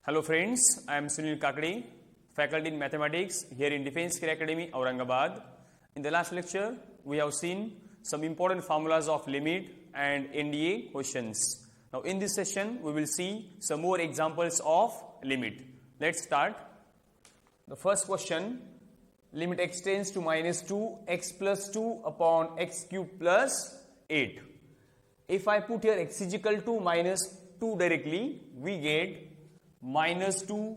Hello friends, I am Sunil Kakadi, faculty in mathematics here in Defense Career Academy, Aurangabad. In the last lecture, we have seen some important formulas of limit and NDA questions. Now in this session, we will see some more examples of limit. Let's start. The first question, limit x tends to minus 2 x plus 2 upon x cube plus 8. If I put here x is equal to minus 2 directly, we get minus 2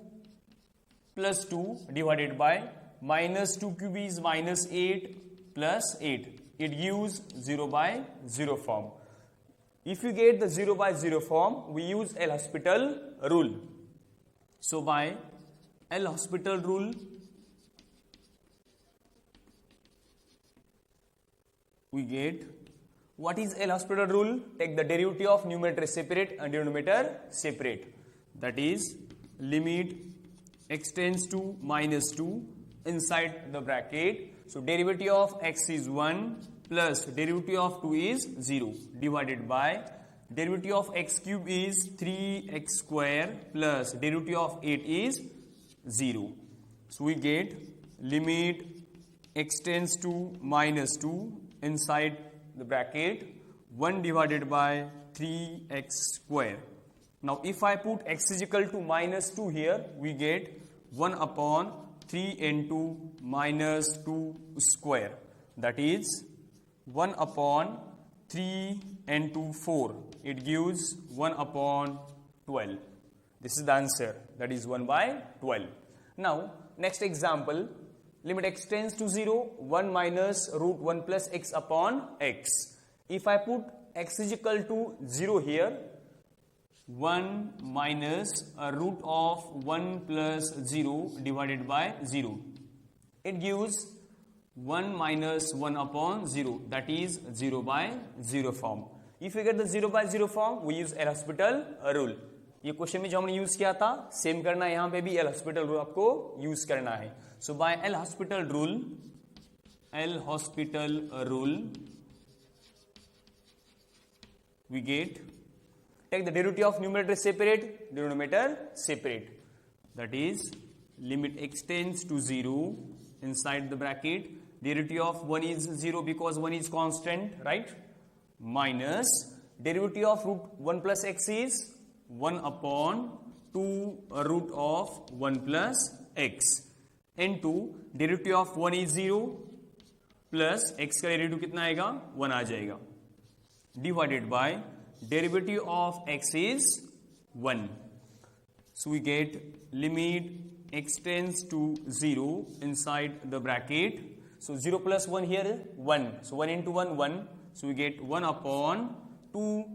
plus 2 divided by minus 2 cube is minus 8 plus 8. It gives 0 by 0 form. If you get the 0 by 0 form, we use L'Hospital rule. So by L'Hospital rule, we get, what is L'Hospital rule? Take the derivative of numerator separate and denominator separate. That is limit x tends to minus 2 inside the bracket. So derivative of x is 1 plus derivative of 2 is 0 divided by derivative of x cube is 3x square plus derivative of 8 is 0. So we get limit x tends to minus 2 inside the bracket 1 divided by 3x square. Now if I put x is equal to minus 2 here, we get 1 upon 3 into minus 2 square. That is 1 upon 3 into 4. It gives 1 upon 12. This is the answer. That is 1 by 12. Now next example, limit x tends to 0, 1 minus root 1 plus x upon x. If I put x is equal to 0 here, 1 minus root of 1 plus 0 divided by 0. It gives 1 minus 1 upon 0, that is 0 by 0 form. If you get the 0 by 0 form, we use L'Hospital rule. ये question में जो हमने use किया था same करना है, यहाँ पे भी L'Hospital rule आपको यूज करना है. So by L'Hospital rule, we get, take the derivative of numerator separate, denominator separate. That is limit x tends to 0 inside the bracket. Derivative of 1 is 0 because 1 is constant, right? Minus derivative of root 1 plus x is 1 upon 2 root of 1 plus x into derivative of 1 is 0 plus x का derivative कितना आएगा? 1 आ जाएगा. Divided by derivative of x is 1. So we get limit x tends to 0 inside the bracket. So 0 plus 1 here 1. So 1 into 1 1. So we get 1 upon 2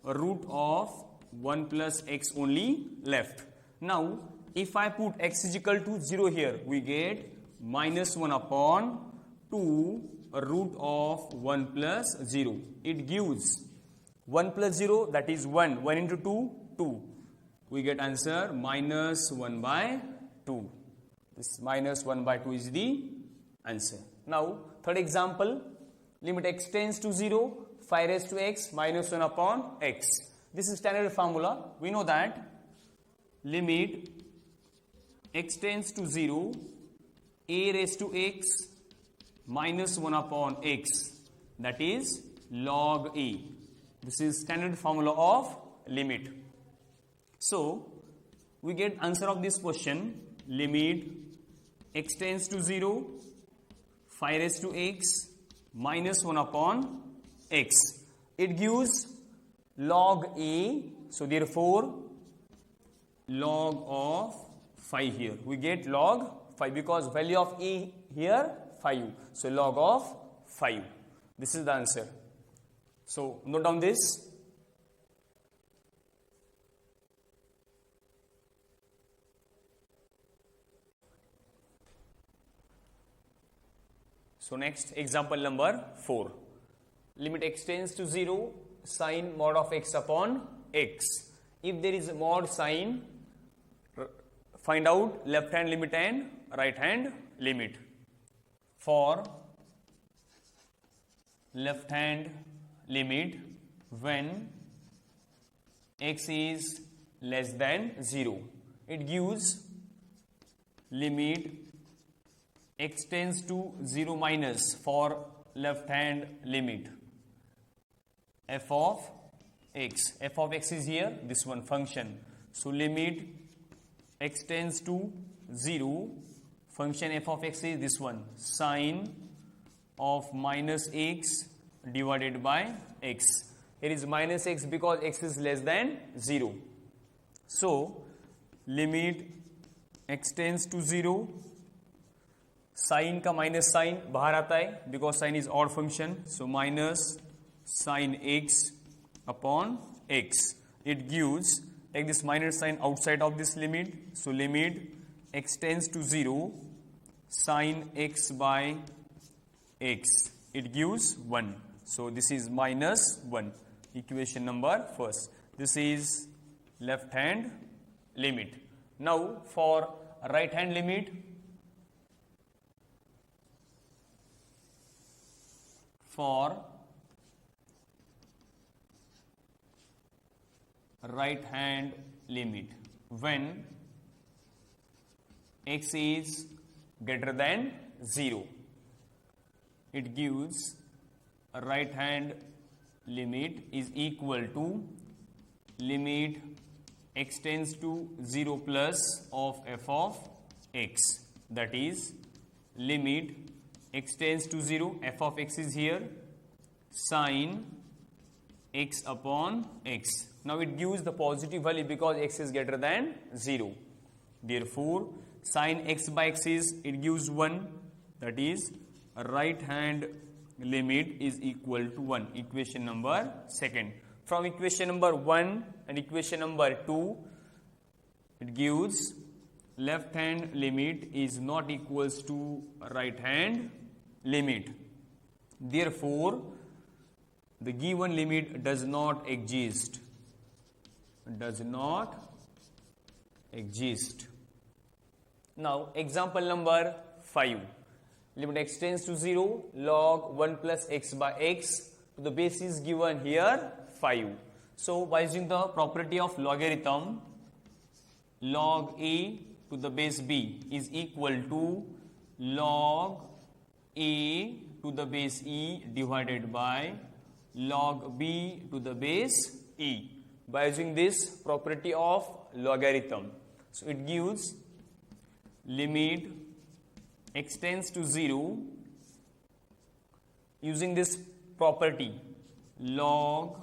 root of 1 plus x only left. Now if I put x is equal to 0 here, we get minus 1 upon 2 root of 1 plus 0. It gives 1 plus 0, that is 1. 1 into 2, 2. We get answer minus 1 by 2. This minus 1 by 2 is the answer. Now, third example, limit x tends to 0, 5 raised to x minus 1 upon x. This is standard formula. We know that limit x tends to 0, a raised to x minus 1 upon x. That is log a. This is standard formula of limit. So we get answer of this question, limit x tends to 0, 5 raised to x minus 1 upon x. It gives log a. So therefore log of 5 here. We get log 5 because value of a here 5. So log of 5. This is the answer. So note down this. So next example number 4. Limit x tends to 0, sin mod of x upon x. If there is a mod sign, find out left hand limit and right hand limit. For left hand limit when x is less than 0. it gives limit x tends to 0 minus for left hand limit f of x. F of x is here, this one function. So limit x tends to 0, function f of x is this one, sine of minus x divided by x. Here is minus x because x is less than 0. So limit x tends to 0, sine का minus sine बाहर आता है because sine is odd function, so minus sine x upon x. It gives, take this minus sine outside of this limit, so limit x tends to 0 sine x by x, it gives 1. So this is minus 1, equation number first. This is left hand limit. Now for right hand limit, for right hand limit, when x is greater than 0, it gives a right hand limit is equal to limit x tends to 0 plus of f of x, that is limit x tends to 0, f of x is here, sine x upon x. Now it gives the positive value because x is greater than 0. Therefore sine x by x is, it gives 1, that is right hand limit is equal to 1. Equation number second. From equation number 1 and equation number 2, it gives left hand limit is not equals to right hand limit. Therefore the given limit does not exist. Does not exist. Now example number 5. Limit x tends to 0, log 1 plus x by x to the base is given here 5. So by using the property of logarithm, log a to the base b is equal to log a to the base e divided by log b to the base e. By using this property of logarithm, so it gives limit x tends to 0, using this property log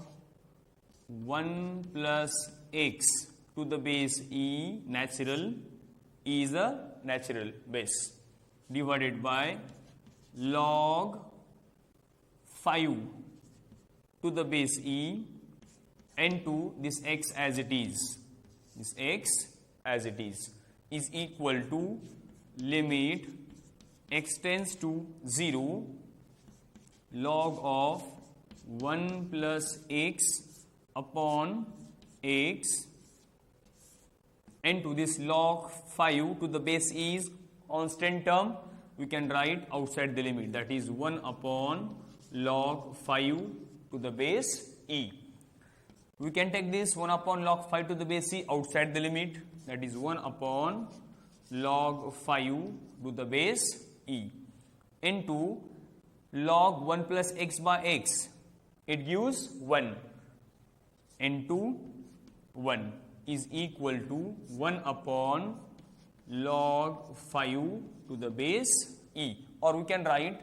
1 plus x to the base e, natural, e is a natural base, divided by log 5 to the base e into this x as it is, this x as it is equal to limit x tends to 0 log of 1 plus x upon x into this log 5 to the base e is constant term, we can write outside the limit, that is 1 upon log 5 to the base e. We can take this 1 upon log 5 to the base e outside the limit, that is 1 upon log 5 to the base e into log 1 plus x by x, it gives 1 into 1 is equal to 1 upon log 5 to the base e, or we can write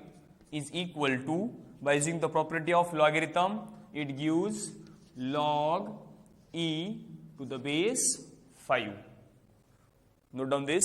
is equal to, by using the property of logarithm, it gives log e to the base 5. Note down this.